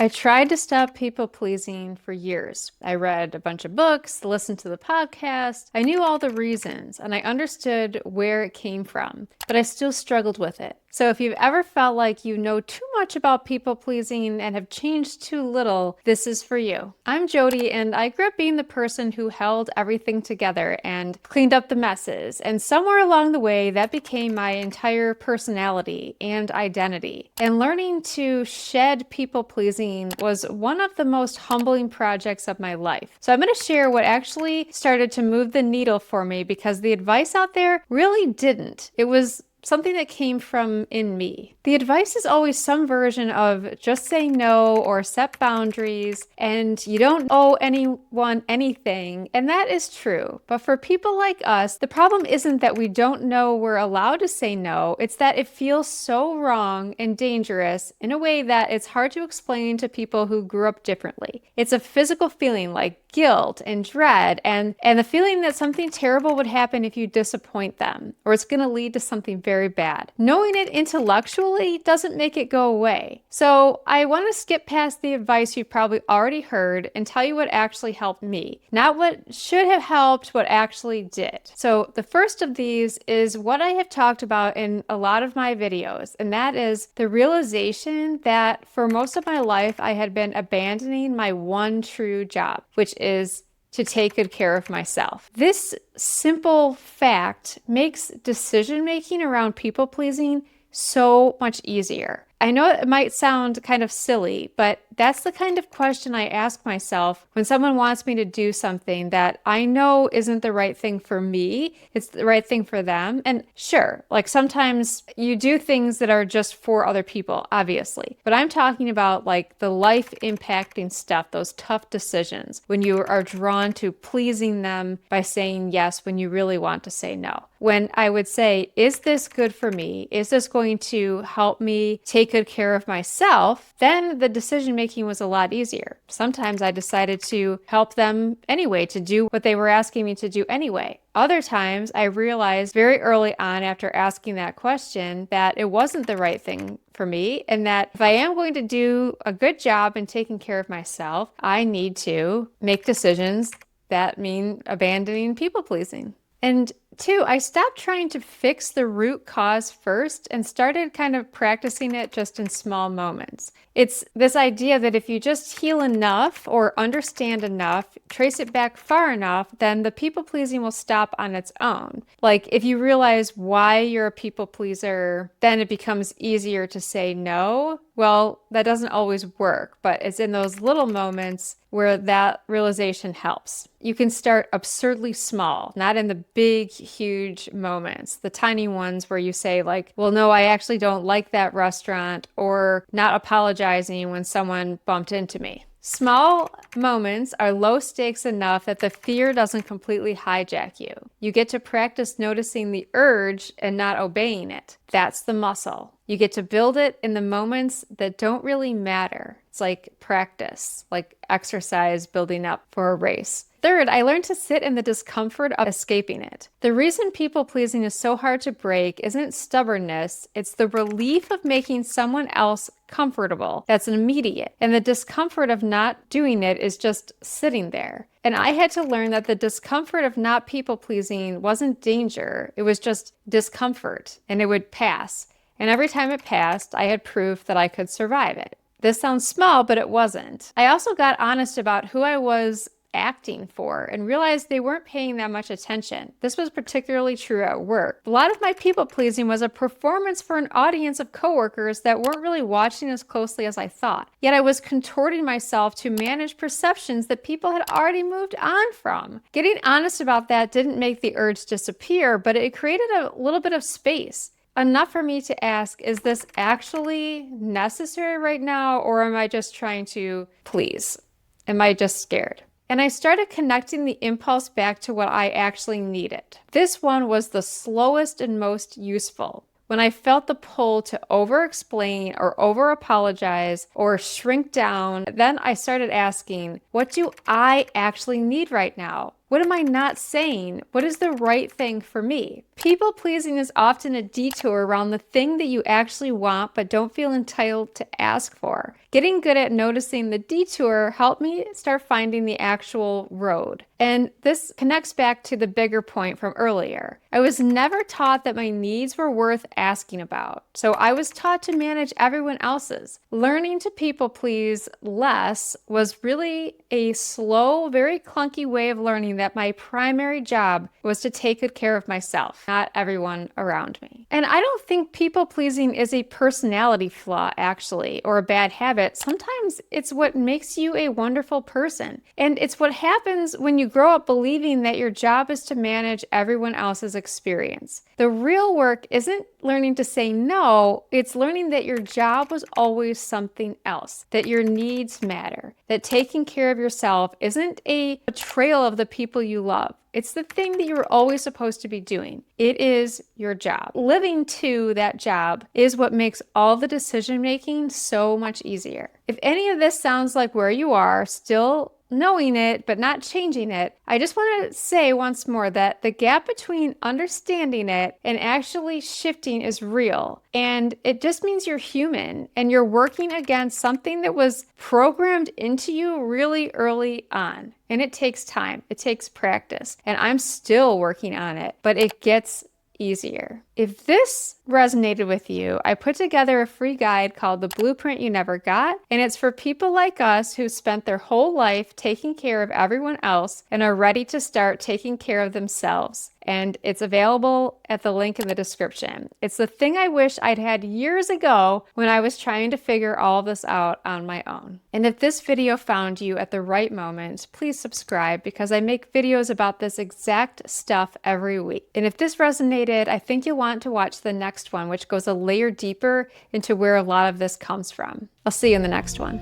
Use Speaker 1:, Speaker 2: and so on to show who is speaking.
Speaker 1: I tried to stop people pleasing for years. I read a bunch of books, listened to the podcast. I knew all the reasons and I understood where it came from, but I still struggled with it. So if you've ever felt like you know too much about people pleasing and have changed too little, this is for you. I'm Jody and I grew up being the person who held everything together and cleaned up the messes. And somewhere along the way, that became my entire personality and identity. And learning to shed people pleasing was one of the most humbling projects of my life. So I'm going to share what actually started to move the needle for me because the advice out there really didn't. It was something that came from in me. The advice is always some version of just say no or set boundaries and you don't owe anyone anything. And that is true. But for people like us, the problem isn't that we don't know we're allowed to say no. It's that it feels so wrong and dangerous in a way that it's hard to explain to people who grew up differently. It's a physical feeling like guilt and dread and the feeling that something terrible would happen if you disappoint them or it's going to lead to something very bad. Knowing it intellectually doesn't make it go away. So I want to skip past the advice you've probably already heard and tell you what actually helped me, not what should have helped, what actually did. So the first of these is what I have talked about in a lot of my videos, and that is the realization that for most of my life I had been abandoning my one true job, which is to take good care of myself. This simple fact makes decision making around people pleasing so much easier. I know it might sound kind of silly, but that's the kind of question I ask myself when someone wants me to do something that I know isn't the right thing for me, it's the right thing for them. And sure, like sometimes you do things that are just for other people, obviously. But I'm talking about like the life impacting stuff, those tough decisions, when you are drawn to pleasing them by saying yes when you really want to say no. When I would say, is this good for me? Is this going to help me take good care of myself? Then the decision making was a lot easier. Sometimes I decided to help them anyway, to do what they were asking me to do anyway. Other times I realized very early on after asking that question that it wasn't the right thing for me and that if I am going to do a good job in taking care of myself, I need to make decisions that mean abandoning people pleasing. And two, I stopped trying to fix the root cause first and started kind of practicing it just in small moments. It's this idea that if you just heal enough or understand enough, trace it back far enough, then the people pleasing will stop on its own. Like if you realize why you're a people pleaser, then it becomes easier to say no. Well, that doesn't always work, but it's in those little moments where that realization helps. You can start absurdly small, not in the big, huge moments, the tiny ones where you say like, well, no, I actually don't like that restaurant, or not apologizing when someone bumped into me. Small moments are low stakes enough that the fear doesn't completely hijack you. You get to practice noticing the urge and not obeying it. That's the muscle. You get to build it in the moments that don't really matter. It's like practice, like exercise building up for a race. Third, I learned to sit in the discomfort of escaping it. The reason people pleasing is so hard to break isn't stubbornness, it's the relief of making someone else comfortable. That's immediate. And the discomfort of not doing it is just sitting there. And I had to learn that the discomfort of not people pleasing wasn't danger, it was just discomfort, and it would pass. And every time it passed, I had proof that I could survive it. This sounds small, but it wasn't. I also got honest about who I was acting for and realized they weren't paying that much attention. This was particularly true at work. A lot of my people pleasing was a performance for an audience of coworkers that weren't really watching as closely as I thought. Yet I was contorting myself to manage perceptions that people had already moved on from. Getting honest about that didn't make the urge disappear, but it created a little bit of space. Enough for me to ask, is this actually necessary right now, or am I just trying to please? Am I just scared? And I started connecting the impulse back to what I actually needed. This one was the slowest and most useful. When I felt the pull to over-explain or over-apologize or shrink down, then I started asking, what do I actually need right now? What am I not saying? What is the right thing for me? People pleasing is often a detour around the thing that you actually want but don't feel entitled to ask for. Getting good at noticing the detour helped me start finding the actual road. And this connects back to the bigger point from earlier. I was never taught that my needs were worth asking about. So I was taught to manage everyone else's. Learning to people please less was really a slow, very clunky way of learning that my primary job was to take good care of myself, not everyone around me. And I don't think people pleasing is a personality flaw, actually, or a bad habit. Sometimes it's what makes you a wonderful person. And it's what happens when you grow up believing that your job is to manage everyone else's experience. The real work isn't learning to say no, it's learning that your job was always something else, that your needs matter, that taking care of yourself isn't a betrayal of the people you love. It's the thing that you were always supposed to be doing. It is your job. Living to that job is what makes all the decision making so much easier. If any of this sounds like where you are, still knowing it but not changing it, I just want to say once more that the gap between understanding it and actually shifting is real. And it just means you're human and you're working against something that was programmed into you really early on. And it takes time, it takes practice, and I'm still working on it, but it gets easier. If this resonated with you, I put together a free guide called The Blueprint You Never Got, and it's for people like us who spent their whole life taking care of everyone else and are ready to start taking care of themselves. And it's available at the link in the description. It's the thing I wish I'd had years ago when I was trying to figure all of this out on my own. And if this video found you at the right moment, please subscribe because I make videos about this exact stuff every week. And if this resonated, I think you'll want to watch the next one, which goes a layer deeper into where a lot of this comes from. I'll see you in the next one.